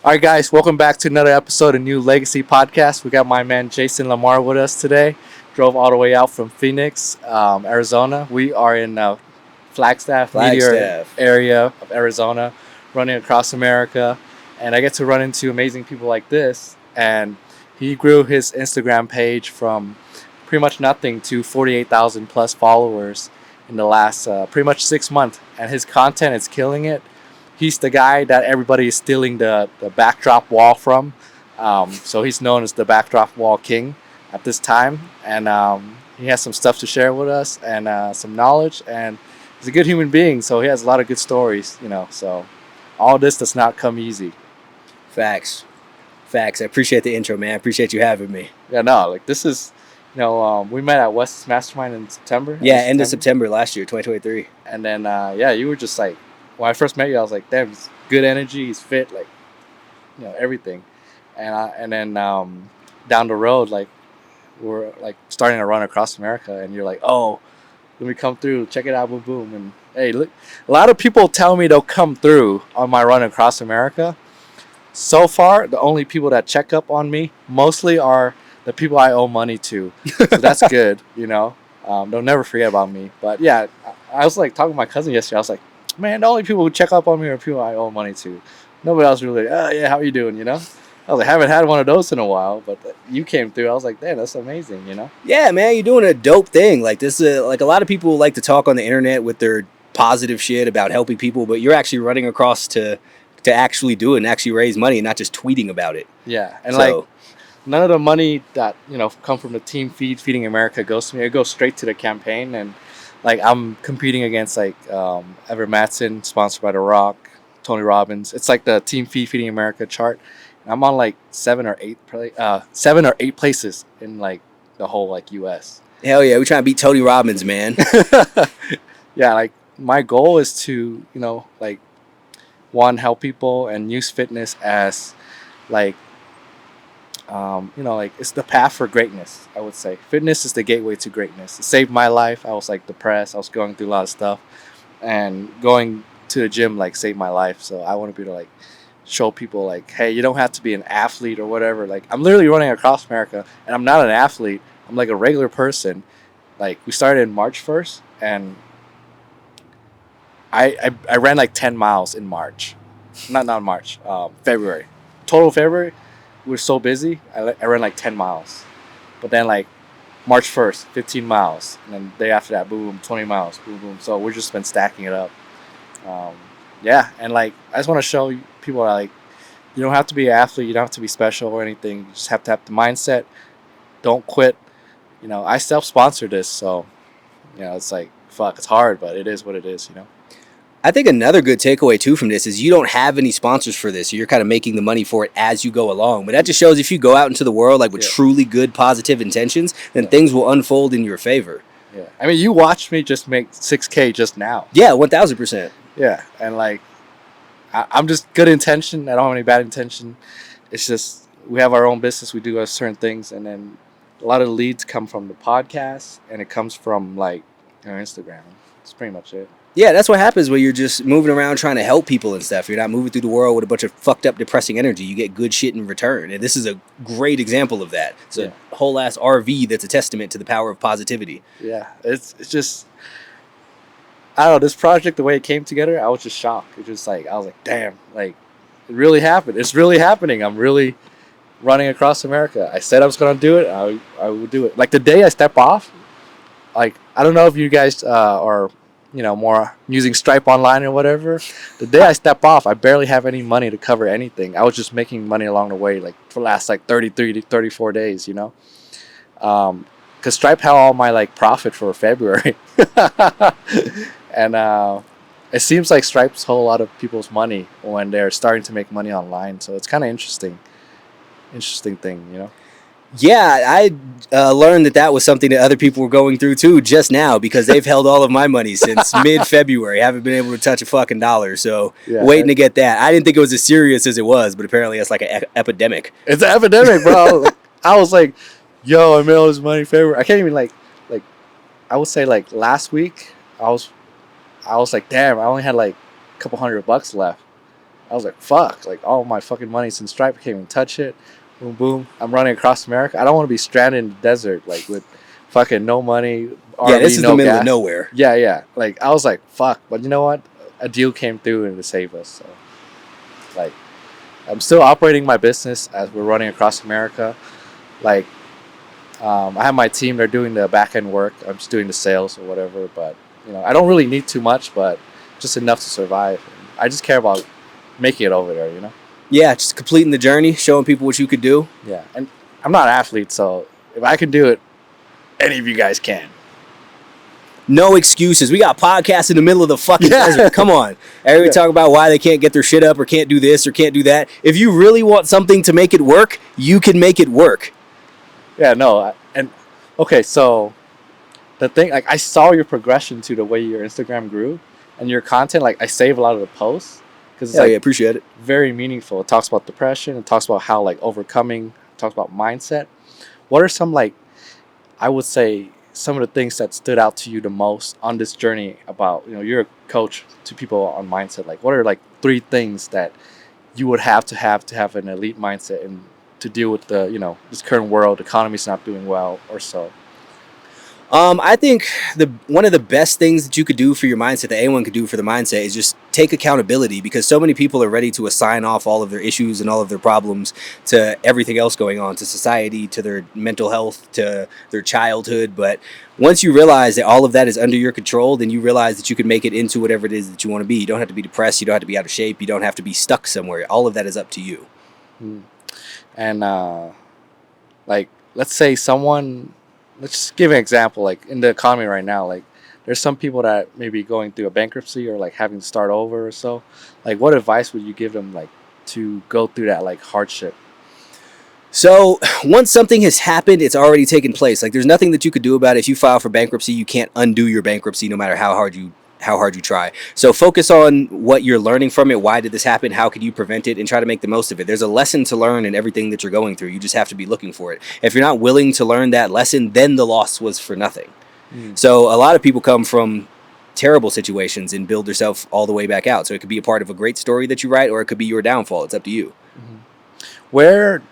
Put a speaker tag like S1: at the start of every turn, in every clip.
S1: All right, guys, welcome back to another episode of New Legacy Podcast. We got my man Jason Lamar with us today. Drove all the way out from Phoenix, Arizona. We are in Flagstaff, Meteor
S2: Flagstaff.
S1: area of Arizona, running across America. And I get to run into amazing people like this. And he grew his Instagram page from pretty much nothing to 48,000 plus followers in the last pretty much 6 months. And his content is killing it. He's the guy that everybody is stealing the backdrop wall from. So he's known as the backdrop wall king at this time. And he has some stuff to share with us and some knowledge. And he's a good human being, so he has a lot of good stories, So all this does not come easy.
S2: Facts. I appreciate the intro, man. I appreciate you having me.
S1: Yeah, no, like this is, we met at West's Mastermind in September.
S2: Yeah, end of September last year, 2023.
S1: And then, you were just like, when I first met you, I was like, damn, he's good energy, he's fit, like, everything. And then down the road, like, we're like starting to run across America, and you're like, oh, let me come through, check it out, boom, boom. And hey, look, a lot of people tell me they'll come through on my run across America. So far, the only people that check up on me mostly are the people I owe money to. So that's good, They'll never forget about me. But yeah, I was like talking to my cousin yesterday. I was like, man, the only people who check up on me are people I owe money to. Nobody else really, oh yeah, how you doing, I was like, I haven't had one of those in a while, but you came through. I was like, damn, that's amazing,
S2: Yeah, man, you're doing a dope thing. Like this, like a lot of people like to talk on the internet with their positive shit about helping people, but you're actually running across to actually do it and actually raise money, and not just tweeting about it.
S1: Yeah, and like none of the money that come from the team Feeding America goes to me. It goes straight to the campaign, and like I'm competing against like Ever Mattson, sponsored by The Rock, Tony Robbins. It's like the Team Feeding America chart. And I'm on like 7 or 8 places in like the whole like U.S.
S2: Hell yeah, we trying to beat Tony Robbins, man.
S1: Yeah, like my goal is to like one, help people and use fitness as like like it's the path for greatness. I would say fitness is the gateway to greatness. It saved my life. I was like depressed. I was going through a lot of stuff, and going to the gym like saved my life. So I want to be to like show people like, hey, you don't have to be an athlete or whatever. Like I'm literally running across America, and I'm not an athlete. I'm like a regular person. Like we started in March 1st, and I ran like 10 miles in March. Not March, February. Total February, we were so busy, I ran like 10 miles. But then like March 1st, 15 miles. And then the day after that, boom, 20 miles, boom, boom. So we've just been stacking it up. Yeah, and like I just want to show people like you don't have to be an athlete, you don't have to be special or anything. You just have to have the mindset. Don't quit. I self-sponsor this, so it's like fuck, it's hard, but it is what it is.
S2: I think another good takeaway too from this is you don't have any sponsors for this. So you're kind of making the money for it as you go along. But that just shows if you go out into the world like with truly good positive intentions, then things will unfold in your favor.
S1: Yeah, I mean, you watched me just make 6K just now.
S2: Yeah, 1,000%.
S1: Yeah, and like I'm just good intention. I don't have any bad intention. It's just we have our own business. We do certain things, and then a lot of the leads come from the podcast, and it comes from like Instagram. That's pretty much it.
S2: Yeah, that's what happens when you're just moving around trying to help people and stuff. You're not moving through the world with a bunch of fucked up, depressing energy. You get good shit in return. And this is a great example of that. It's a whole ass RV that's a testament to the power of positivity.
S1: Yeah, it's just, I don't know, this project, the way it came together, I was just shocked. It just like, I was like, damn, like, it really happened. It's really happening. I'm really running across America. I said I was going to do it. I would do it. Like the day I step off, like, I don't know if you guys are more using Stripe online or whatever. The day I step off, I barely have any money to cover anything. I was just making money along the way, like for the last like 33 to 34 days, because Stripe had all my like profit for February. And it seems like Stripe's hold a lot of people's money when they're starting to make money online. So it's kind of interesting thing.
S2: Yeah, I learned that was something that other people were going through too just now, because they've held all of my money since mid-February. I haven't been able to touch a fucking dollar, so waiting to get that. I didn't think it was as serious as it was, but apparently it's like an epidemic.
S1: It's an epidemic, bro. I was like, yo, I made all this money in February. I can't even like I would say like last week I was like, damn, I only had like a couple $100 left. I was like, fuck, like all my fucking money since Stripe, I can't even touch it. Boom, boom. I'm running across America. I don't want to be stranded in the desert, like with fucking no money,
S2: Yeah, this
S1: RV,
S2: is
S1: no
S2: the middle of
S1: gas.
S2: nowhere.
S1: Yeah, yeah. Like I was like, fuck, but you know what? A deal came through and to save us. So, like, I'm still operating my business as we're running across America. Like, I have my team; they're doing the back end work. I'm just doing the sales or whatever. But I don't really need too much, but just enough to survive. I just care about making it over there.
S2: Yeah, just completing the journey, showing people what you could do.
S1: Yeah, and I'm not an athlete, so if I can do it, any of you guys can.
S2: No excuses. We got podcasts in the middle of the fucking desert. Come on. Everybody talk about why they can't get their shit up or can't do this or can't do that. If you really want something to make it work, you can make it work.
S1: Yeah, no. And okay, so the thing, like, I saw your progression to the way your Instagram grew and your content. Like, I save a lot of the posts because it's
S2: Yeah, appreciate it.
S1: very meaningful. It talks about depression. It talks about how, like, overcoming. It talks about mindset. What are some, like, I would say some of the things that stood out to you the most on this journey about, you're a coach to people on mindset. Like, what are, like, 3 things that you would have to have an elite mindset and to deal with the, this current world, economy's not doing well or so?
S2: I think one of the best things that you could do for your mindset, that anyone could do for the mindset, is just take accountability, because so many people are ready to assign off all of their issues and all of their problems to everything else going on, to society, to their mental health, to their childhood. But once you realize that all of that is under your control, then you realize that you can make it into whatever it is that you want to be. You don't have to be depressed. You don't have to be out of shape. You don't have to be stuck somewhere. All of that is up to you.
S1: And like, let's say let's just give an example. Like, in the economy right now, like, there's some people that may be going through a bankruptcy or like having to start over or so. Like, what advice would you give them, like, to go through that, like, hardship?
S2: So once something has happened, it's already taken place. Like, there's nothing that you could do about it. If you file for bankruptcy, you can't undo your bankruptcy, no matter how hard you try. So focus on what you're learning from it. Why did this happen? How can you prevent it? And try to make the most of it. There's a lesson to learn in everything that you're going through. You just have to be looking for it. If you're not willing to learn that lesson, then the loss was for nothing. So a lot of people come from terrible situations and build themselves all the way back out. So it could be a part of a great story that you write, or it could be your downfall. It's up to you.
S1: Where,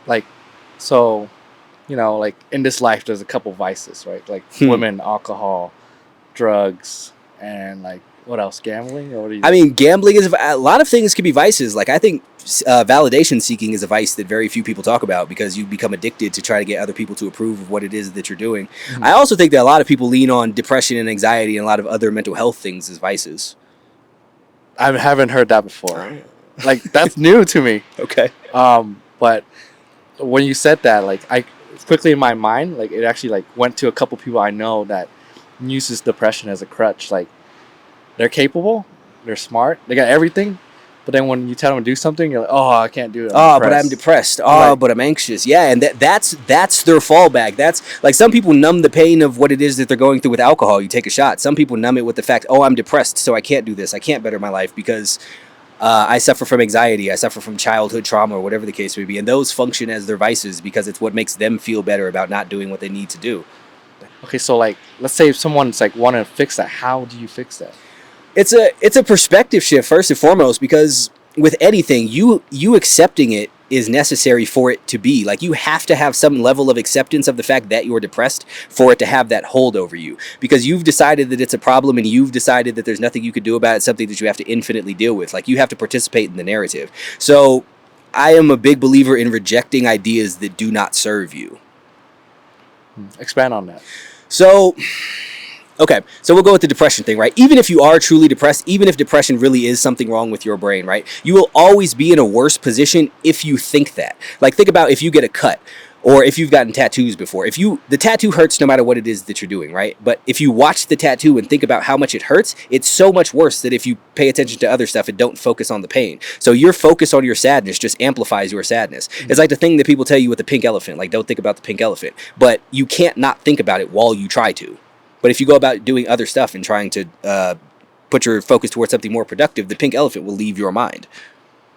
S1: like, so, like, in this life, there's a couple vices, right? Like, women, alcohol, drugs, and, like, what else? Gambling? Or what do you
S2: I mean, gambling is a lot of things can be vices. Like, I think validation seeking is a vice that very few people talk about, because you become addicted to try to get other people to approve of what it is that you're doing. I also think that a lot of people lean on depression and anxiety and a lot of other mental health things as vices.
S1: I haven't heard that before. Like, that's new to me.
S2: Okay.
S1: But when you said that, like, I quickly in my mind, like, it actually, like, went to a couple people I know that uses depression as a crutch. Like, they're capable, they're smart, they got everything, but then when you tell them to do something, you're like, oh, I can't do it.
S2: But I'm depressed. But I'm anxious. Yeah, and that's their fallback. That's like, some people numb the pain of what it is that they're going through with alcohol. You take a shot. Some people numb it with the fact, oh, I'm depressed, so I can't do this. I can't better my life because I suffer from anxiety. I suffer from childhood trauma, or whatever the case may be. And those function as their vices because it's what makes them feel better about not doing what they need to do.
S1: Okay, so, like, let's say if someone's like want to fix that, how do you fix that?
S2: It's a perspective shift first and foremost, because with anything, you accepting it is necessary for it to be. Like, you have to have some level of acceptance of the fact that you're depressed for it to have that hold over you, because you've decided that it's a problem and you've decided that there's nothing you could do about it, something that you have to infinitely deal with. Like, you have to participate in the narrative. So I am a big believer in rejecting ideas that do not serve you.
S1: Expand on that.
S2: So okay, so we'll go with the depression thing, right? Even if you are truly depressed, even if depression really is something wrong with your brain, right? You will always be in a worse position if you think that. Like, think about if you get a cut, or if you've gotten tattoos before. The tattoo hurts no matter what it is that you're doing, right? But if you watch the tattoo and think about how much it hurts, it's so much worse that if you pay attention to other stuff and don't focus on the pain. So your focus on your sadness just amplifies your sadness. It's like the thing that people tell you with the pink elephant, like, don't think about the pink elephant. But you can't not think about it while you try to. But if you go about doing other stuff and trying to put your focus towards something more productive, the pink elephant will leave your mind.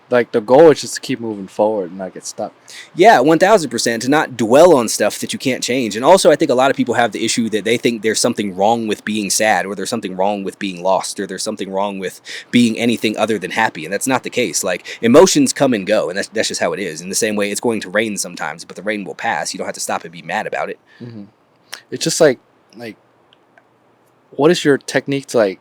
S1: like the goal is just to keep moving forward and not get stuck.
S2: Yeah, 1000%, to not dwell on stuff that you can't change. And also, I think a lot of people have the issue that they think there's something wrong with being sad, or there's something wrong with being lost, or there's something wrong with being anything other than happy. And that's not the case. Like, emotions come and go, and that's just how it is. In the same way, it's going to rain sometimes, but the rain will pass. You don't have to stop and be mad about it.
S1: Mm-hmm. It's just like, what is your technique to, like,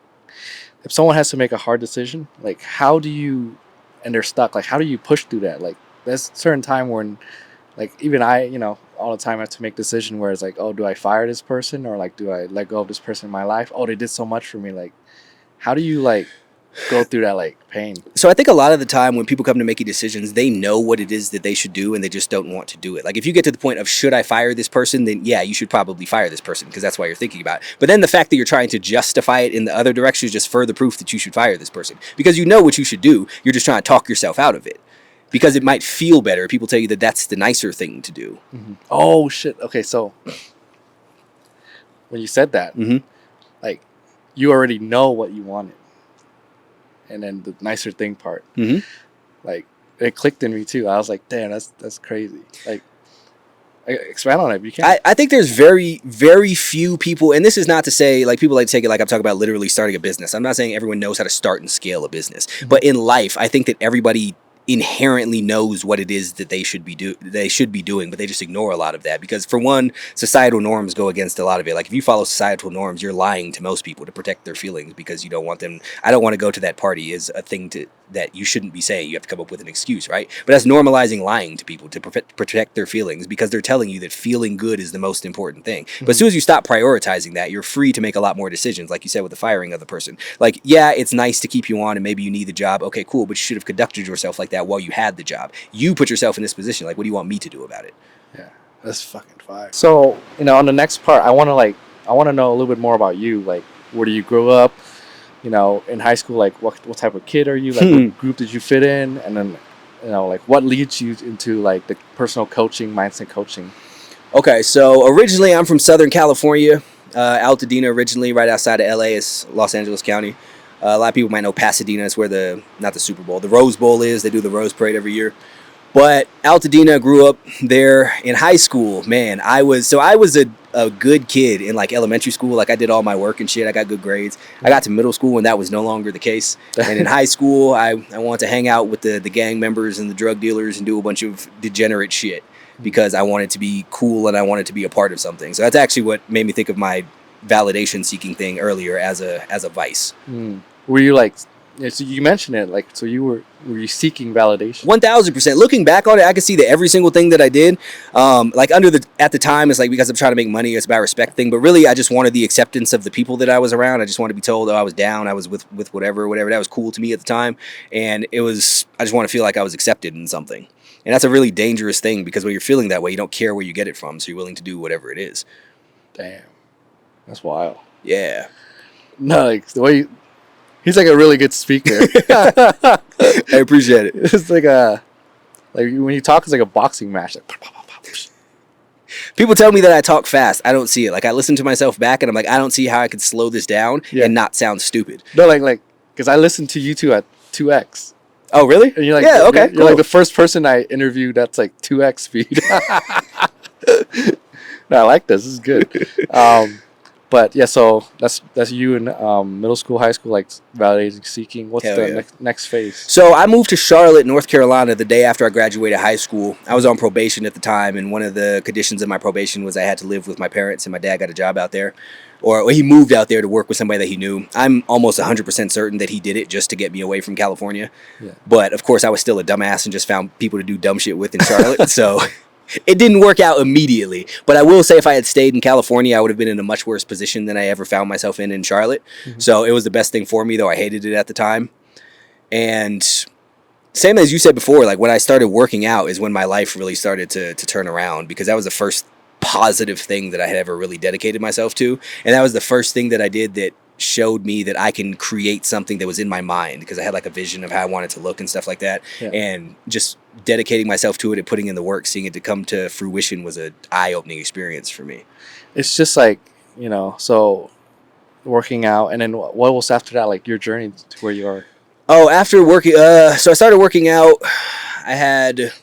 S1: if someone has to make a hard decision, like, how do you, and they're stuck, like, how do you push through that? Like, there's a certain time when, like, even I, all the time I have to make a decision where it's like, oh, do I fire this person, or like, do I let go of this person in my life? Oh, they did so much for me. Like, how do you, like, go through that, like, pain?
S2: So I think a lot of the time when people come to making decisions, they know what it is that they should do and they just don't want to do it. Like, if you get to the point of, should I fire this person, then yeah, you should probably fire this person, because that's why you're thinking about it. But then the fact that you're trying to justify it in the other direction is just further proof that you should fire this person, because you know what you should do. You're just trying to talk yourself out of it because it might feel better. People tell you that that's the nicer thing to do.
S1: Mm-hmm. Oh shit. Okay, so when you said that, like, you already know what you wanted. And then the nicer thing part, like, it clicked in me too. I was like, damn, that's crazy. Like, expand on it if you can.
S2: I think there's very, very few people, and this is not to say, like, people like to take it like I'm talking about literally starting a business. I'm not saying everyone knows how to start and scale a business, but in life, I think that everybody inherently knows what it is that they should be doing, but they just ignore a lot of that because, for one, societal norms go against a lot of it. Like, if you follow societal norms, you're lying to most people to protect their feelings because you don't want them. I don't want to go to that party is a thing that you shouldn't be saying. You have to come up with an excuse, right? But that's normalizing lying to people to protect their feelings, because they're telling you that feeling good is the most important thing. But as soon as you stop prioritizing that, you're free to make a lot more decisions, like you said with the firing of the person. Like, yeah, it's nice to keep you on and maybe you need the job. Okay, cool, but you should have conducted yourself like that while you had the job. You put yourself in this position. Like, what do you want me to do about it?
S1: Yeah, that's fucking fire. So, on the next part, I want to know a little bit more about you. Like, where do you grow up? In high school, like, what type of kid are you? Like, what group did you fit in? And then, like, what leads you into, like, the personal coaching, mindset coaching?
S2: Okay, so originally I'm from Southern California, Altadena originally, right outside of LA. It's Los Angeles County. A lot of people might know Pasadena. It's where not the Super Bowl, the Rose Bowl is. They do the Rose Parade every year. But Altadena, grew up there in high school. Man, I was a good kid in, like, elementary school. Like, I did all my work and shit. I got good grades. I got to middle school and that was no longer the case. And in high school, I wanted to hang out with the gang members and the drug dealers and do a bunch of degenerate shit because I wanted to be cool and I wanted to be a part of something. So that's actually what made me think of my validation seeking thing earlier as a vice.
S1: Were you, like, so you mentioned it, like, so were you seeking validation?
S2: 1000%. Looking back on it, I can see that every single thing that I did, like, at the time, it's like, because I'm trying to make money, it's about respect thing. But really, I just wanted the acceptance of the people that I was around. I just wanted to be told, oh, I was down, I was with whatever that was cool to me at the time, and I just want to feel like I was accepted in something. And that's a really dangerous thing, because when you're feeling that way, you don't care where you get it from, so you're willing to do whatever it is.
S1: Damn, that's wild.
S2: Yeah.
S1: No, like, the way he's like a really good speaker.
S2: I appreciate it.
S1: It's like when you talk, it's like a boxing match. Like,
S2: people tell me that I talk fast. I don't see it. Like, I listen to myself back and I'm like, I don't see how I could slow this down and not sound stupid.
S1: No, like, because I listened to you two at 2x.
S2: Oh, really?
S1: And you're like,
S2: yeah, okay.
S1: You're like the first person I interviewed that's like 2x speed. No, I like this. This is good. But yeah, so that's you in middle school, high school, like, validating seeking. What's the next phase?
S2: So I moved to Charlotte, North Carolina, the day after I graduated high school. I was on probation at the time, and one of the conditions of my probation was I had to live with my parents, and my dad got a job out there. Or he moved out there to work with somebody that he knew. I'm almost 100% certain that he did it just to get me away from California. Yeah. But, of course, I was still a dumbass and just found people to do dumb shit with in Charlotte. So it didn't work out immediately. But I will say, if I had stayed in California, I would have been in a much worse position than I ever found myself in Charlotte. Mm-hmm. So it was the best thing for me, though I hated it at the time. And same as you said before, like, when I started working out is when my life really started to turn around, because that was the first positive thing that I had ever really dedicated myself to. And that was the first thing that I did that showed me that I can create something that was in my mind, because I had, like, a vision of how I wanted to look and stuff like that. Yeah. And just dedicating myself to it and putting in the work, seeing it to come to fruition, was an eye-opening experience for me.
S1: It's just like, so working out, and then what was after that, like, your journey to where you are?
S2: Oh, after working, so I started working out. I had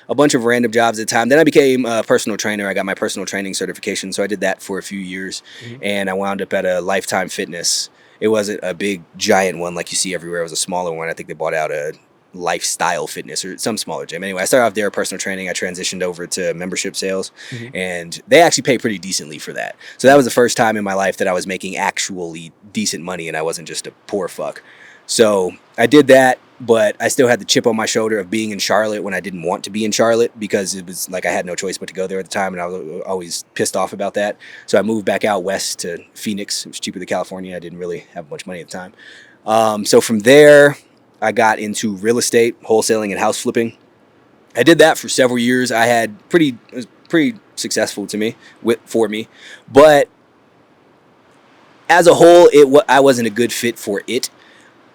S2: a bunch of random jobs at the time. Then I became a personal trainer. I got my personal training certification, so I did that for a few years, and I wound up at a Lifetime Fitness. It wasn't a big, giant one like you see everywhere. It was a smaller one. I think they bought out a Lifestyle Fitness or some smaller gym. Anyway, I started off there personal training. I transitioned over to membership sales, and they actually pay pretty decently for that. So that was the first time in my life that I was making actually decent money, and I wasn't just a poor fuck. So I did that, but I still had the chip on my shoulder of being in Charlotte when I didn't want to be in Charlotte because it was like I had no choice but to go there at the time, and I was always pissed off about that. So I moved back out west to Phoenix. It was cheaper than California. I didn't really have much money at the time. So from there, I got into real estate, wholesaling, and house flipping. I did that for several years. It was pretty successful for me, but as a whole, I wasn't a good fit for it.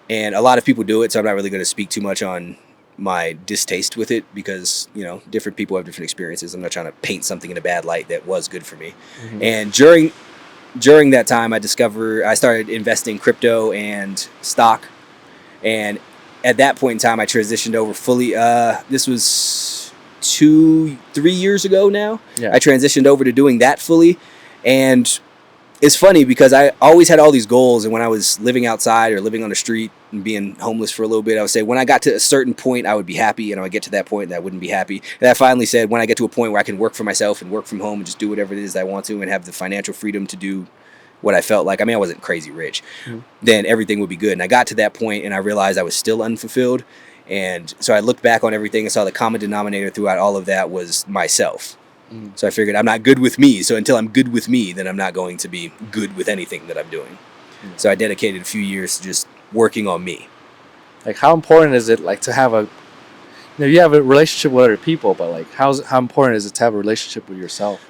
S2: And a lot of people do it, so I'm not really going to speak too much on my distaste with it because, different people have different experiences. I'm not trying to paint something in a bad light that was good for me. And during that time, I started investing crypto and stock. And at that point in time, I transitioned over fully. This was 3 years ago now. Yeah. I transitioned over to doing that fully. And it's funny because I always had all these goals, and when I was living outside or living on the street and being homeless for a little bit, I would say when I got to a certain point, I would be happy, and I would get to that point and I wouldn't be happy. And I finally said when I get to a point where I can work for myself and work from home and just do whatever it is I want to and have the financial freedom to do what I felt like. I mean, I wasn't crazy rich. Then everything would be good. And I got to that point and I realized I was still unfulfilled. And so I looked back on everything and saw the common denominator throughout all of that was myself. So I figured I'm not good with me. So until I'm good with me, then I'm not going to be good with anything that I'm doing. So I dedicated a few years to just working on me.
S1: Like, how important is it, like, to have you have a relationship with other people, but, like, how important is it to have a relationship with yourself?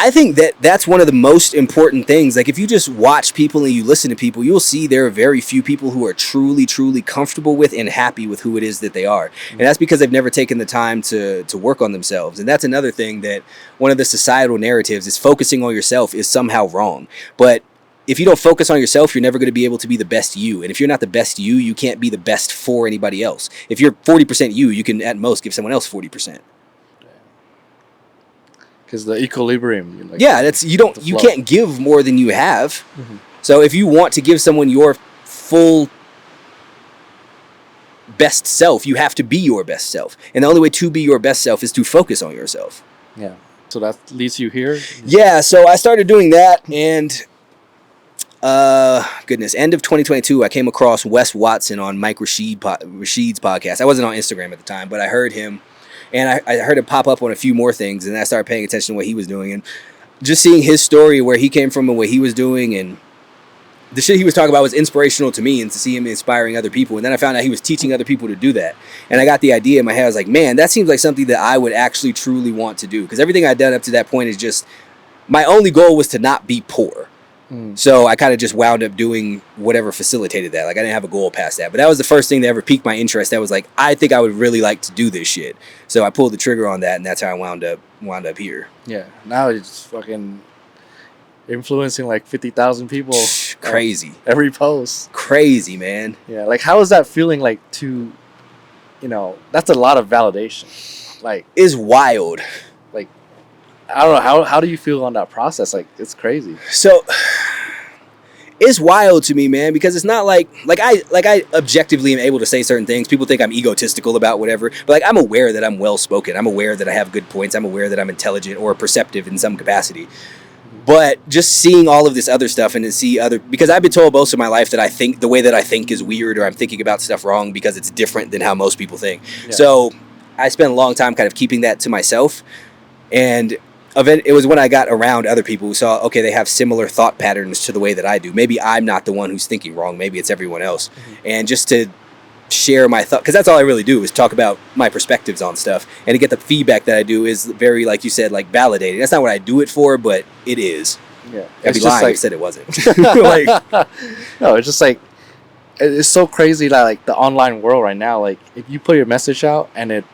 S2: I think that's one of the most important things. Like, if you just watch people and you listen to people, you'll see there are very few people who are truly, truly comfortable with and happy with who it is that they are. And that's because they've never taken the time to work on themselves. And that's another thing that one of the societal narratives is focusing on yourself is somehow wrong. But if you don't focus on yourself, you're never going to be able to be the best you. And if you're not the best you can't be the best for anybody else. If you're 40% you can at most give someone else 40%.
S1: Because the equilibrium.
S2: You can't give more than you have. So if you want to give someone your full best self, you have to be your best self. And the only way to be your best self is to focus on yourself.
S1: Yeah. So that leads you here?
S2: Yeah, so I started doing that, and end of 2022, I came across Wes Watson on Mike Rashid's podcast. I wasn't on Instagram at the time, but I heard him. And I heard him pop up on a few more things, and I started paying attention to what he was doing. And just seeing his story, where he came from and what he was doing, and the shit he was talking about was inspirational to me, and to see him inspiring other people. And then I found out he was teaching other people to do that. And I got the idea in my head. I was like, man, that seems like something that I would actually truly want to do. Because everything I'd done up to that point is just, my only goal was to not be poor. So I kind of just wound up doing whatever facilitated that. Like, I didn't have a goal past that. But that was the first thing that ever piqued my interest. That was like, I think I would really like to do this shit. So I pulled the trigger on that, and that's how I wound up here.
S1: Yeah. Now it's fucking influencing like 50,000 people.
S2: Crazy.
S1: Every post.
S2: Crazy, man.
S1: Yeah. Like, how is that feeling like to, that's a lot of validation. Like,
S2: it's wild.
S1: Like, I don't know, how do you feel on that process? Like, it's crazy.
S2: So it's wild to me, man, because it's not like I objectively am able to say certain things. People think I'm egotistical about whatever, but like, I'm aware that I'm well spoken. I'm aware that I have good points. I'm aware that I'm intelligent or perceptive in some capacity. But just seeing all of this other stuff and to see because I've been told most of my life that I think the way that I think is weird, or I'm thinking about stuff wrong because it's different than how most people think. Yeah. So I spent a long time kind of keeping that to myself, and it was when I got around other people who saw, okay, they have similar thought patterns to the way that I do. Maybe I'm not the one who's thinking wrong. Maybe it's everyone else. And just to share my thought, because that's all I really do is talk about my perspectives on stuff, and to get the feedback that I do is very, like you said, like, validating. That's not what I do it for, but it is.
S1: Yeah,
S2: I'd be lying if I said it wasn't.
S1: No, it's just like, it's so crazy that, like, the online world right now, like, if you put your message out and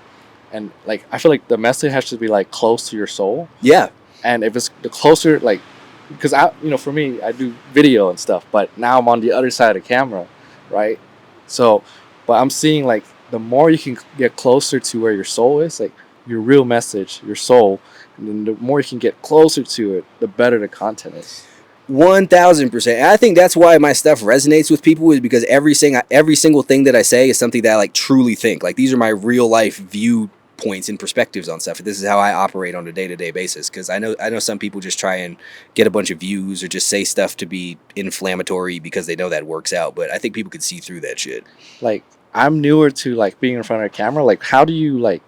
S1: like, I feel like the message has to be like close to your soul. Yeah. And if it's the closer, like, because for me, I do video and stuff, but now I'm on the other side of the camera, right? So But I'm seeing like the more you can get closer to where your soul is, like your real message, your soul, and then the more you can get closer to it, the better the content is.
S2: 1000%. I think that's why my stuff resonates with people, is because every single thing that I say is something that I like truly think. Like, these are my real life viewpoints and perspectives on stuff. This is how I operate on a day-to-day basis, because I know some people just try and get a bunch of views or just say stuff to be inflammatory because they know that works out, but I think people could see through that shit.
S1: Like, I'm newer to like being in front of a camera. Like, how do you like,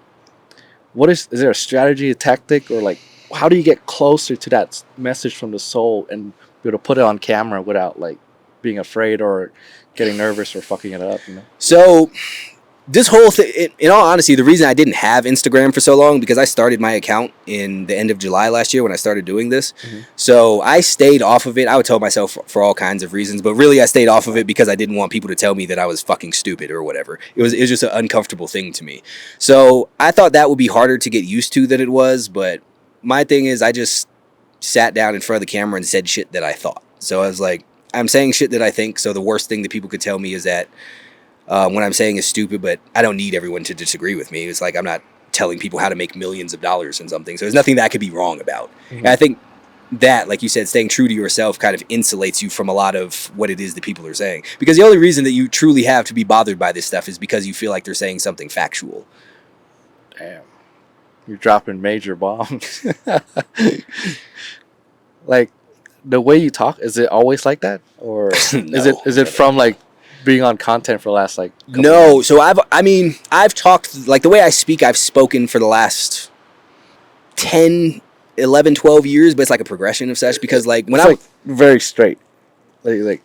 S1: what is there a strategy, a tactic, or like how do you get closer to that message from the soul and be able to put it on camera without like being afraid or getting nervous or fucking it up, you know?
S2: So this whole thing, in all honesty, the reason I didn't have Instagram for so long, because I started my account in the end of July last year when I started doing this. Mm-hmm. So I stayed off of it. I would tell myself for all kinds of reasons, but really I stayed off of it because I didn't want people to tell me that I was fucking stupid or whatever. It was just an uncomfortable thing to me. So I thought that would be harder to get used to than it was, but my thing is I just sat down in front of the camera and said shit that I thought. So I was like, I'm saying shit that I think, so the worst thing that people could tell me is that what I'm saying is stupid, but I don't need everyone to disagree with me. It's like I'm not telling people how to make millions of dollars in something, so there's nothing that I could be wrong about. Mm-hmm. And I think that, like you said, staying true to yourself kind of insulates you from a lot of what it is that people are saying. Because the only reason that you truly have to be bothered by this stuff is because you feel like they're saying something factual.
S1: Damn. You're dropping major bombs. Like, the way you talk, is it always like that? Or
S2: No,
S1: is it from like being on content for the last like
S2: no
S1: months?
S2: So I've talked, like the way I speak, I've spoken for the last 10, 11, 12 years, but it's like a progression of such, because like when I'm
S1: like very straight, like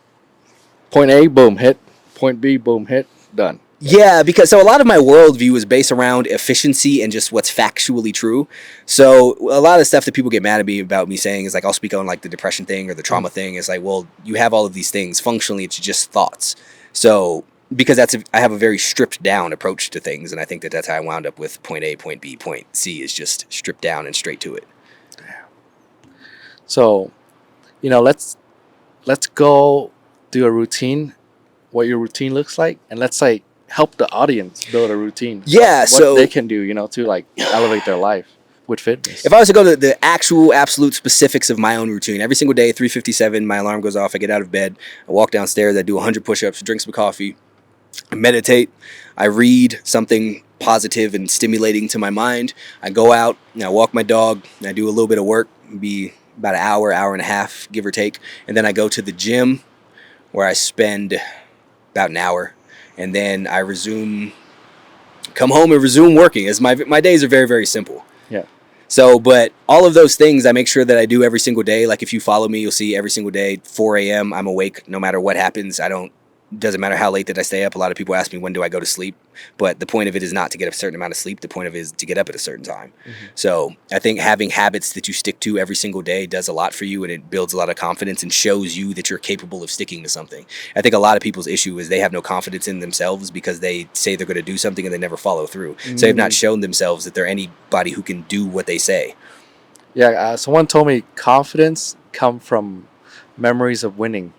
S1: point A, boom, hit, point B, boom, hit, done.
S2: Yeah, because so a lot of my worldview is based around efficiency and just what's factually true. So a lot of stuff that people get mad at me about me saying is like, I'll speak on like the depression thing or the trauma thing. It's like, well, you have all of these things. Functionally, it's just thoughts. So because I have a very stripped down approach to things, and I think that that's how I wound up with point A, point B, point C is just stripped down and straight to it.
S1: So, you know, let's go do a routine, what your routine looks like, and let's like help the audience build a routine.
S2: Yeah,
S1: what
S2: so
S1: they can do, you know, to like elevate their life with fitness.
S2: If I was to go to the actual absolute specifics of my own routine, every single day, 3:57, my alarm goes off. I get out of bed. I walk downstairs. I do 100 push-ups, drink some coffee. I meditate. I read something positive and stimulating to my mind. I go out and I walk my dog. And I do a little bit of work, be about an hour, hour and a half, give or take. And then I go to the gym where I spend about an hour. And then I come home and resume working. As my days are very, very simple.
S1: Yeah.
S2: So, but all of those things I make sure that I do every single day. Like if you follow me, you'll see every single day, 4 a.m. I'm awake no matter what happens. Doesn't matter how late that I stay up. A lot of people ask me, when do I go to sleep? But the point of it is not to get a certain amount of sleep. The point of it is to get up at a certain time. Mm-hmm. So I think having habits that you stick to every single day does a lot for you, and it builds a lot of confidence and shows you that you're capable of sticking to something. I think a lot of people's issue is they have no confidence in themselves because they say they're going to do something and they never follow through. Mm-hmm. So they've not shown themselves that they're anybody who can do what they say.
S1: Yeah, someone told me confidence comes from memories of winning.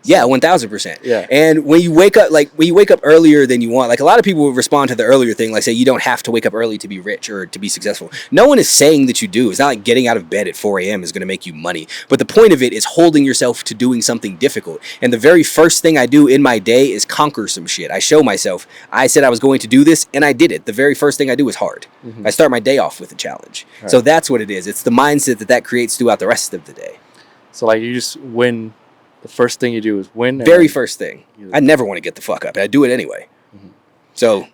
S2: Yeah, 1000%.
S1: Yeah.
S2: And when you wake up earlier than you want, like a lot of people will respond to the earlier thing, like say you don't have to wake up early to be rich or to be successful. No one is saying that you do. It's not like getting out of bed at 4 a.m. is going to make you money. But the point of it is holding yourself to doing something difficult. And the very first thing I do in my day is conquer some shit. I show myself. I said I was going to do this, and I did it. The very first thing I do is hard. Mm-hmm. I start my day off with a challenge. Right. So that's what it is. It's the mindset that creates throughout the rest of the day.
S1: So like you just win. The first thing you do is win.
S2: Very first thing. I never want to get the fuck up. I do it anyway. Mm-hmm. So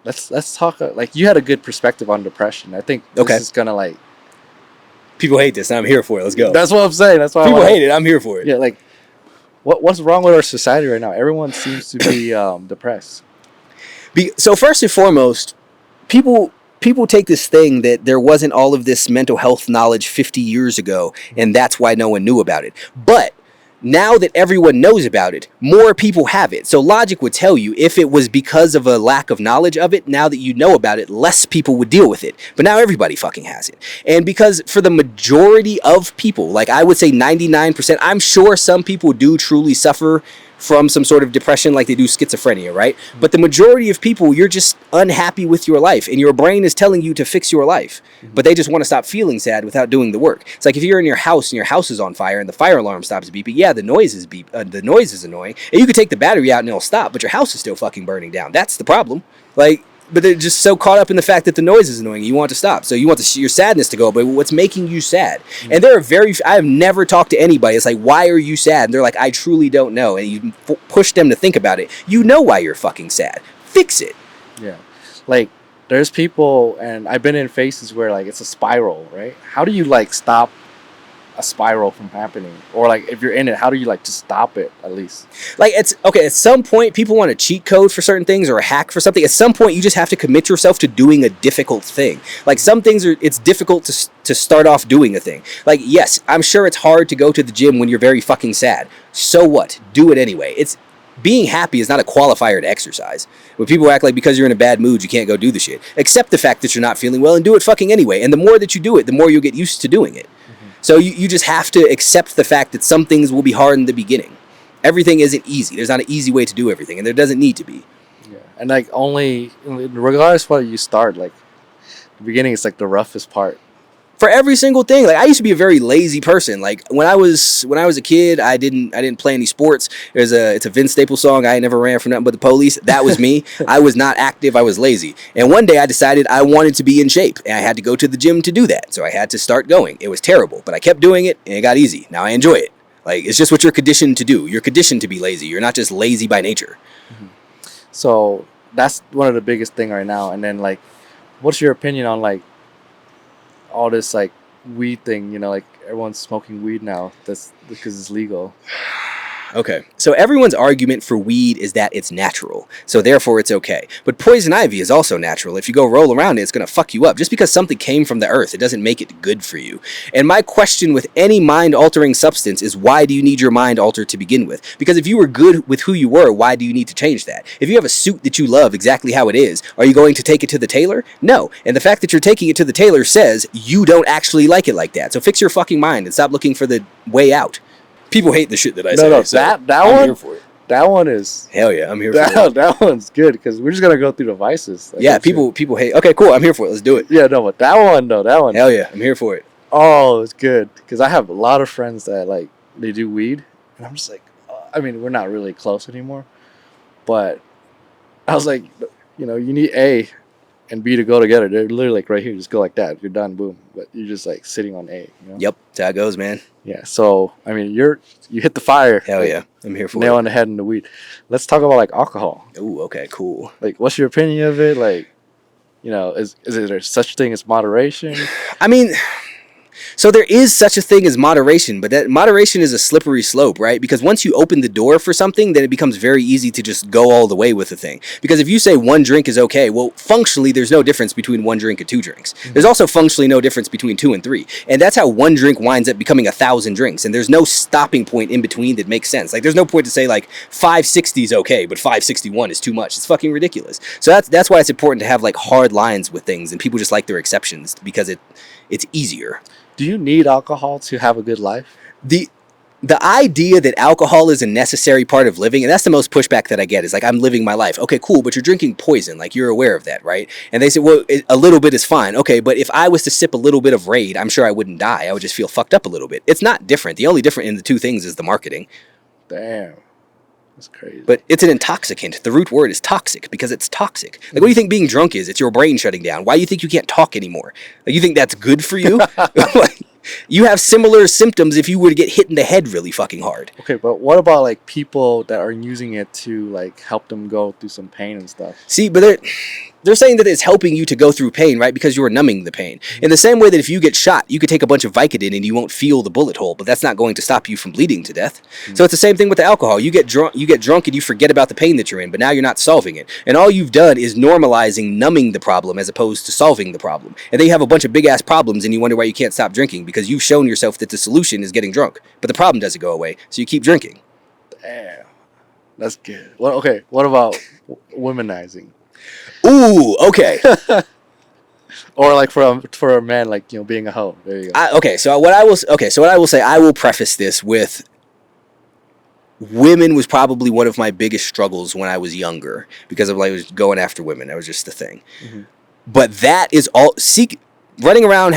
S1: let's talk. Like you had a good perspective on depression. I think this is gonna like.
S2: People hate this, and I'm here for it. Let's go.
S1: That's what I'm saying. That's why
S2: people hate it. I'm here for it.
S1: Yeah, like what's wrong with our society right now? Everyone seems to be depressed.
S2: So first and foremost, people take this thing that there wasn't all of this mental health knowledge 50 years ago, and that's why no one knew about it. But now that everyone knows about it, more people have it. So logic would tell you if it was because of a lack of knowledge of it, now that you know about it, less people would deal with it. But now everybody fucking has it. And because for the majority of people, like I would say 99%, I'm sure some people do truly suffer from some sort of depression like they do schizophrenia, right? But the majority of people, you're just unhappy with your life, and your brain is telling you to fix your life, but they just want to stop feeling sad without doing the work. It's like if you're in your house and your house is on fire and the fire alarm stops beeping, yeah, the noise is annoying, and you could take the battery out and it'll stop, but your house is still fucking burning down. That's the problem. Like, but they're just so caught up in the fact that the noise is annoying. You want to stop. So you want your sadness to go, but what's making you sad? And I have never talked to anybody. It's like, why are you sad? And they're like, I truly don't know. And you push them to think about it. You know why you're fucking sad. Fix it.
S1: Yeah. Like, there's people, and I've been in phases where, like, it's a spiral, right? How do you, like, stop a spiral from happening? Or, like, if you're in it, how do you, like, just stop it, at least?
S2: Like, it's okay, at some point people want a cheat code for certain things or a hack for something. At some point you just have to commit yourself to doing a difficult thing. Like, some things it's difficult to start off doing a thing. Like, yes, I'm sure it's hard to go to the gym when you're very fucking sad. So what? Do it anyway. Being happy is not a qualifier to exercise. When people act like because you're in a bad mood you can't go do the shit, accept the fact that you're not feeling well and do it fucking anyway. And the more that you do it, the more you'll get used to doing it. So you just have to accept the fact that some things will be hard in the beginning. Everything isn't easy. There's not an easy way to do everything, and there doesn't need to be.
S1: Yeah, and like regardless of what you start, like the beginning is like the roughest part.
S2: For every single thing. Like, I used to be a very lazy person. Like, when I was a kid, I didn't play any sports. It's a Vince Staples song, I ain't never ran from nothing but the police. That was me. I was not active, I was lazy. And one day I decided I wanted to be in shape, and I had to go to the gym to do that. So I had to start going. It was terrible, but I kept doing it and it got easy. Now I enjoy it. Like, it's just what you're conditioned to do. You're conditioned to be lazy. You're not just lazy by nature.
S1: So that's one of the biggest thing right now. And then, like, what's your opinion on, like, all this, like, weed thing, you know, like, everyone's smoking weed now. That's because it's legal.
S2: Okay, so everyone's argument for weed is that it's natural, so therefore it's okay. But poison ivy is also natural. If you go roll around it, it's going to fuck you up. Just because something came from the earth, it doesn't make it good for you. And my question with any mind-altering substance is, why do you need your mind altered to begin with? Because if you were good with who you were, why do you need to change that? If you have a suit that you love exactly how it is, are you going to take it to the tailor? No. And the fact that you're taking it to the tailor says you don't actually like it like that. So fix your fucking mind and stop looking for the way out. People hate the shit that I say.
S1: No,
S2: so
S1: that
S2: I'm
S1: one,
S2: here for it.
S1: that one is
S2: Hell yeah, I'm here for it.
S1: That one's good because we're just gonna go through the vices. Like,
S2: Yeah, people hate. Okay, cool. I'm here for it. Let's do it.
S1: Yeah, no, but that one.
S2: Hell yeah, I'm here for it.
S1: Oh, it's good because I have a lot of friends that, like, they do weed, and I'm just like, I mean, we're not really close anymore, but I was like, you know, you need A and B to go together. They're literally like right here. Just go like that. You're done. Boom. But you're just like sitting on A. You know?
S2: Yep, that's how it goes, man.
S1: Yeah. So I mean, you hit the fire.
S2: Hell yeah, I'm here for
S1: nail
S2: it.
S1: on the head in the weed. Let's talk about, like, alcohol.
S2: Ooh, okay, cool.
S1: Like, what's your opinion of it? Like, you know, is there such thing as moderation?
S2: I mean, so there is such a thing as moderation, but that moderation is a slippery slope, right? Because once you open the door for something, then it becomes very easy to just go all the way with the thing. Because if you say one drink is okay, well, functionally, there's no difference between one drink and two drinks. There's also functionally no difference between 2 and 3. And that's how one drink winds up becoming 1,000 drinks. And there's no stopping point in between that makes sense. Like, there's no point to say, like, 560 is okay, but 561 is too much. It's fucking ridiculous. So that's why it's important to have, like, hard lines with things, and people just like their exceptions because it's easier.
S1: Do you need alcohol to have a good life?
S2: The idea that alcohol is a necessary part of living, and that's the most pushback that I get, is like, I'm living my life. Okay, cool, but you're drinking poison. Like, you're aware of that, right? And they say, well, a little bit is fine. Okay, but if I was to sip a little bit of Raid, I'm sure I wouldn't die. I would just feel fucked up a little bit. It's not different. The only difference in the two things is the marketing.
S1: Damn. That's crazy.
S2: But it's an intoxicant. The root word is toxic because it's toxic. Like, what do you think being drunk is? It's your brain shutting down. Why do you think you can't talk anymore? Like, you think that's good for you? You have similar symptoms if you were to get hit in the head really fucking hard.
S1: Okay, but what about, like, people that are using it to, like, help them go through some pain and stuff?
S2: See, but they're saying that it's helping you to go through pain, right? Because you're numbing the pain. In the same way that if you get shot, you could take a bunch of Vicodin and you won't feel the bullet hole, but that's not going to stop you from bleeding to death. So it's the same thing with the alcohol. You get drunk and you forget about the pain that you're in, but now you're not solving it. And all you've done is normalizing numbing the problem as opposed to solving the problem. And then you have a bunch of big ass problems and you wonder why you can't stop drinking because you've shown yourself that the solution is getting drunk, but the problem doesn't go away, so you keep drinking.
S1: Damn. That's good. Well, okay, what about womanizing?
S2: Ooh, okay.
S1: Or, like, for a man, like, you know, being a hoe. There you go.
S2: So what I will say, I will preface this with, women was probably one of my biggest struggles when I was younger because of like I was going after women. That was just the thing. Mm-hmm. But that is all running around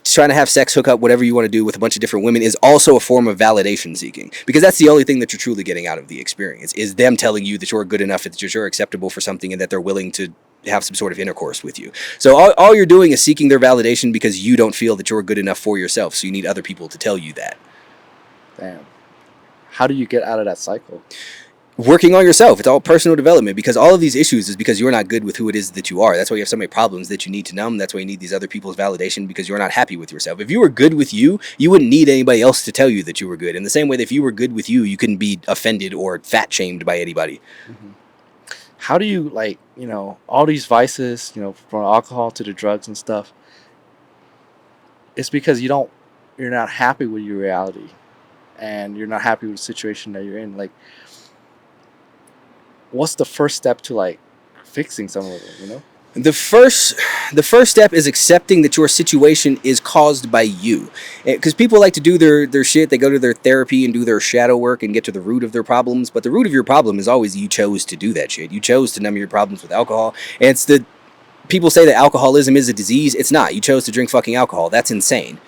S2: trying to have sex, hook up, whatever you want to do with a bunch of different women is also a form of validation seeking, because that's the only thing that you're truly getting out of the experience is them telling you that you're good enough, that you're acceptable for something, and that they're willing to have some sort of intercourse with you. So all you're doing is seeking their validation because you don't feel that you're good enough for yourself. So you need other people to tell you that.
S1: Damn. How do you get out of that cycle?
S2: Working on yourself. It's all personal development, because all of these issues is because you're not good with who it is that you are. That's why you have so many problems that you need to numb. That's why you need these other people's validation, because you're not happy with yourself. If you were good with you, you wouldn't need anybody else to tell you that you were good. In the same way that if you were good with you, you couldn't be offended or fat shamed by anybody.
S1: Mm-hmm. How do you, like, all these vices, from alcohol to the drugs and stuff, it's because you're not happy with your reality, and you're not happy with the situation that you're in. Like, what's the first step to like fixing some of it,
S2: The first step is accepting that your situation is caused by you. Because people like to do their shit. They go to their therapy and do their shadow work and get to the root of their problems. But the root of your problem is always you chose to do that shit. You chose to numb your problems with alcohol. And people say that alcoholism is a disease. It's not. You chose to drink fucking alcohol. That's insane.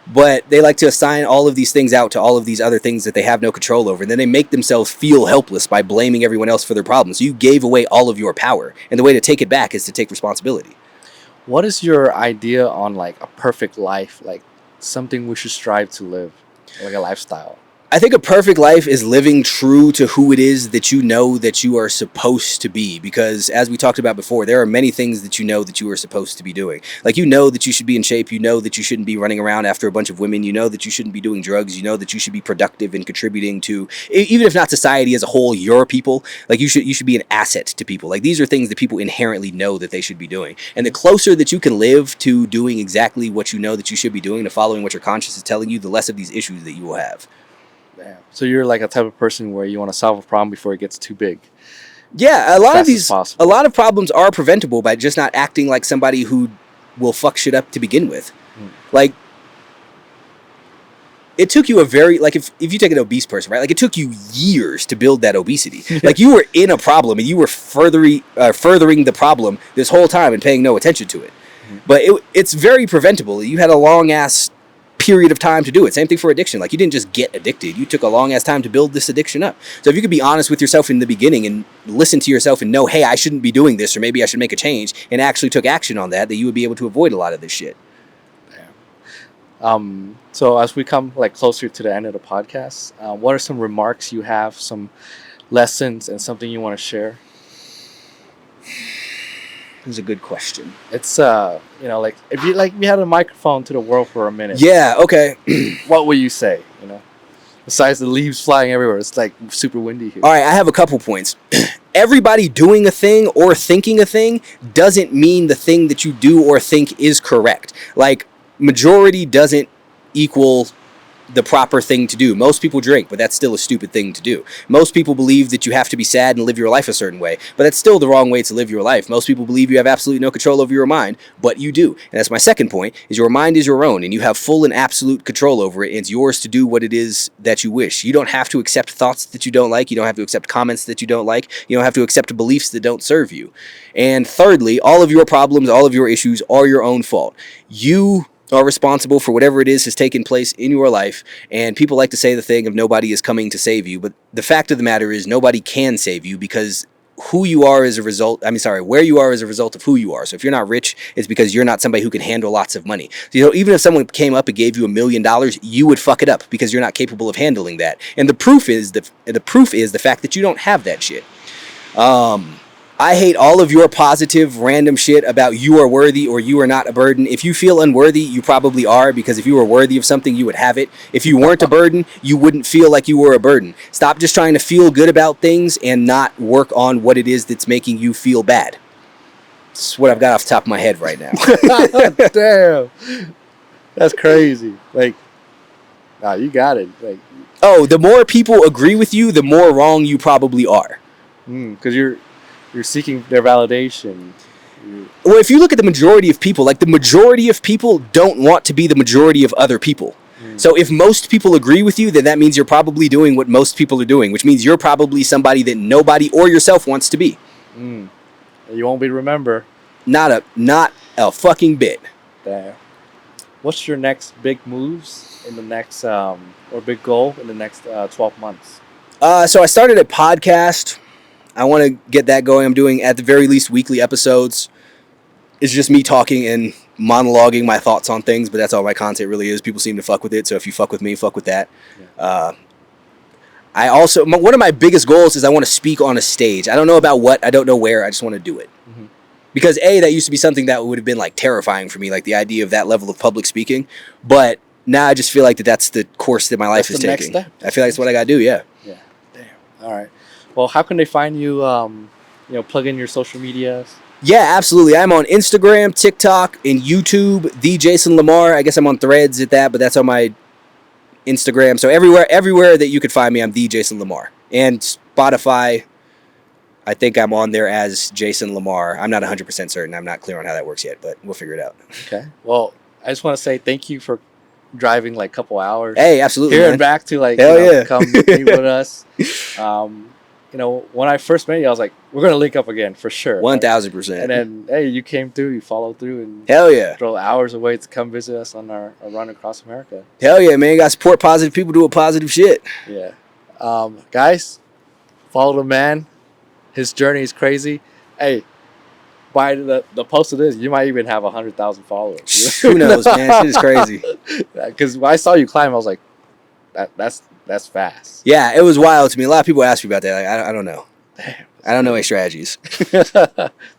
S2: But they like to assign all of these things out to all of these other things that they have no control over. And then they make themselves feel helpless by blaming everyone else for their problems. So you gave away all of your power. And the way to take it back is to take responsibility.
S1: What is your idea on like a perfect life? Like something we should strive to live, like a lifestyle?
S2: I think a perfect life is living true to who it is that you know that you are supposed to be. Because as we talked about before, there are many things that you know that you are supposed to be doing. Like, you know that you should be in shape. You know that you shouldn't be running around after a bunch of women. You know that you shouldn't be doing drugs. You know that you should be productive and contributing to, even if not society as a whole, your people. Like, you should be an asset to people. Like, these are things that people inherently know that they should be doing. And the closer that you can live to doing exactly what you know that you should be doing, to following what your conscience is telling you, the less of these issues that you will have.
S1: Damn. So you're like a type of person where you want to solve a problem before it gets too big.
S2: Yeah, a lot of problems are preventable by just not acting like somebody who will fuck shit up to begin with. Like, it took you if you take an obese person, right? Like, it took you years to build that obesity. Like, you were in a problem and you were furthering the problem this whole time and paying no attention to it. But it's very preventable. You had a long ass period of time to do it. Same thing for addiction. Like, you didn't just get addicted. You took a long ass time to build this addiction up. So if you could be honest with yourself in the beginning and listen to yourself and know, hey, I shouldn't be doing this, or maybe I should make a change, and actually took action on that you would be able to avoid a lot of this shit.
S1: So as we come like closer to the end of the podcast, what are some remarks you have, some lessons, and something you want to share?
S2: This is a good question.
S1: It's like if you had a microphone to the world for a minute.
S2: Yeah, okay.
S1: What would you say? Besides the leaves flying everywhere, it's like super windy here.
S2: All right, I have a couple points. Everybody doing a thing or thinking a thing doesn't mean the thing that you do or think is correct. Like, majority doesn't equal the proper thing to do. Most people drink, but that's still a stupid thing to do. Most people believe that you have to be sad and live your life a certain way, but that's still the wrong way to live your life. Most people believe you have absolutely no control over your mind, but you do. And that's my second point, is your mind is your own, and you have full and absolute control over it, and it's yours to do what it is that you wish. You don't have to accept thoughts that you don't like. You don't have to accept comments that you don't like. You don't have to accept beliefs that don't serve you. And thirdly, all of your problems, all of your issues are your own fault. You are responsible for whatever it is has taken place in your life. And people like to say the thing of nobody is coming to save you, but the fact of the matter is nobody can save you, because where you are is a result of who you are. So if you're not rich, it's because you're not somebody who can handle lots of money. So, even if someone came up and gave you $1 million, you would fuck it up because you're not capable of handling that. And the proof is the fact that you don't have that shit. I hate all of your positive random shit about you are worthy or you are not a burden. If you feel unworthy, you probably are, because if you were worthy of something, you would have it. If you weren't a burden, you wouldn't feel like you were a burden. Stop just trying to feel good about things and not work on what it is that's making you feel bad. That's what I've got off the top of my head right now.
S1: Damn. That's crazy. Like, nah, you got it. Like,
S2: the more people agree with you, the more wrong you probably are.
S1: Because you're seeking their validation.
S2: Well, if you look at the majority of people, like, the majority of people don't want to be the majority of other people. So if most people agree with you, then that means you're probably doing what most people are doing, which means you're probably somebody that nobody or yourself wants to be.
S1: You won't be remembered.
S2: Not a fucking bit.
S1: Damn. What's your next big moves in the next, or big goal in the next 12 months?
S2: So I started a podcast. I want to get that going. I'm doing, at the very least, weekly episodes. It's just me talking and monologuing my thoughts on things, but that's all my content really is. People seem to fuck with it, so if you fuck with me, fuck with that. Yeah. I also, one of my biggest goals is I want to speak on a stage. I don't know about what, I don't know where, I just want to do it. Mm-hmm. Because that used to be something that would have been like terrifying for me, like the idea of that level of public speaking. But now I just feel like that's the course that my life is taking. Next step. I feel like that's what I gotta do. Yeah.
S1: Yeah. Damn. All right. Well, how can they find you? Plug in your social medias.
S2: Yeah, absolutely. I'm on Instagram, TikTok, and YouTube. The Jason Lamar. I guess I'm on Threads at that, but that's on my Instagram. So everywhere that you could find me, I'm the Jason Lamar. And Spotify, I think I'm on there as Jason Lamar. I'm not 100% certain. I'm not clear on how that works yet, but we'll figure it out.
S1: Okay. Well, I just want to say thank you for driving like a couple hours.
S2: Hey, absolutely.
S1: Here and back to come meet with us. When I first met you, I was like, we're going to link up again for sure.
S2: 1,000%.
S1: And then, hey, you came through, you followed through, and
S2: hell yeah,
S1: drove hours away to come visit us on our run across America.
S2: Hell yeah, man. You got to support positive people doing positive shit.
S1: Yeah. Guys, follow the man. His journey is crazy. Hey, by the post of this, you might even have 100,000 followers.
S2: Who knows, man? Shit is crazy.
S1: Because when I saw you climb, I was like, that's fast.
S2: Yeah, it was wild to me. A lot of people ask me about that. Like, I don't know. Damn, I don't know any strategies.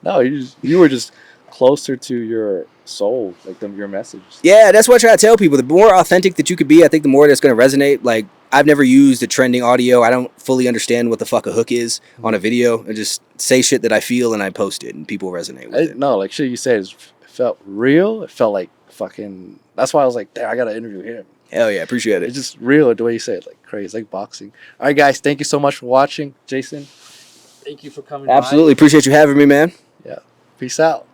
S1: No, you were just closer to your soul, like your message.
S2: Yeah, that's what I try to tell people. The more authentic that you could be, I think the more that's going to resonate. Like, I've never used a trending audio. I don't fully understand what the fuck a hook is on a video. I just say shit that I feel and I post it and people resonate with it.
S1: No, like shit you said, it felt real. It felt like fucking. That's why I was like, damn, I got to interview him.
S2: Hell yeah, appreciate it.
S1: It's just real the way you say it, like crazy, like boxing. All right, guys, thank you so much for watching. Jason, thank you for coming.
S2: Absolutely, appreciate you having me, man.
S1: Yeah, peace out.